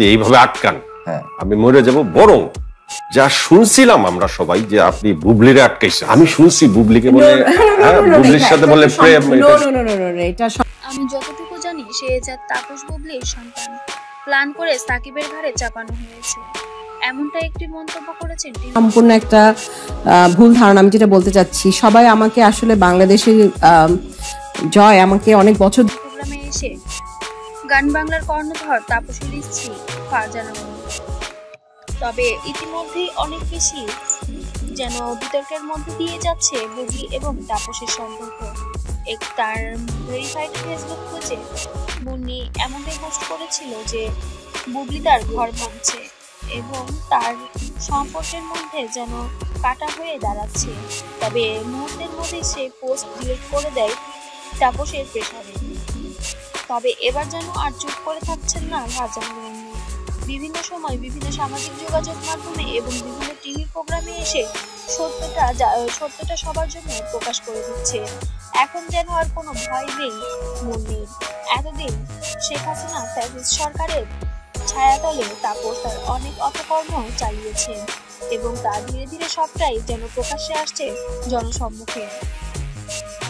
এইভাবে আটকান হ্যাঁ আমি মরে যাব। বরং যা শুনছিলাম আমরা সবাই যে আপনি বুবলিরে আটকাইছেন, আমি শুনছি বুবলিকে বলে বুবলির সাথে বলে প্রেম। আমি যতটুকু জানি সে যা তাপস বুবলির সন্তান প্ল্যান করে সাকিবের ঘাড়ে চাপানো হয়েছে, এমনটা একটি মন্তব্য করেছেন। সম্পূর্ণ একটা ভুল ধারণা। আমি যেটা বলতে চাচ্ছি, সবাই আমাকে আসলে বাংলাদেশের জয় আমাকে অনেক বছর প্রোগ্রামে এসে গান বাংলার কর্ণধর তাপসের স্ত্রী ফারজানা মনি। তবে ইতিমধ্যেই অনেক বেশি যেন বিতর্কের মধ্যে দিয়ে যাচ্ছে বুবলি এবং তাপসের সম্পর্ক। তার ভেরিফাইড ফেসবুক পেজে মুন্নি এমনটাই পোস্ট করেছিল যে বুবলি তার ঘর ভাঙছে এবং তার সম্পর্কের মধ্যে যেন কাটা হয়ে দাঁড়াচ্ছে। তবে মুহূর্তের মধ্যে সে পোস্ট ডিলিট করে দেয় তাপসের প্রেসারে। তবে এবার যেন আর চুপ করে থাকছেন না ফারজানা মনি। বিভিন্ন সময় বিভিন্ন সামাজিক যোগাযোগ মাধ্যমে এবং বিভিন্ন টিভি প্রোগ্রামে এসে সত্যটা সবার জন্য প্রকাশ করে দিচ্ছে। এখন যেন আর কোনো ভয় নেই মুন্নির। এতদিন শেখ হাসিনা ফ্যাসিস্ট সরকারের ছায়াতলে তাপস তার অনেক অপকর্ম চালিয়েছেন এবং তা ধীরে ধীরে সবটাই যেন প্রকাশ্যে আসছে জনসম্মুখে।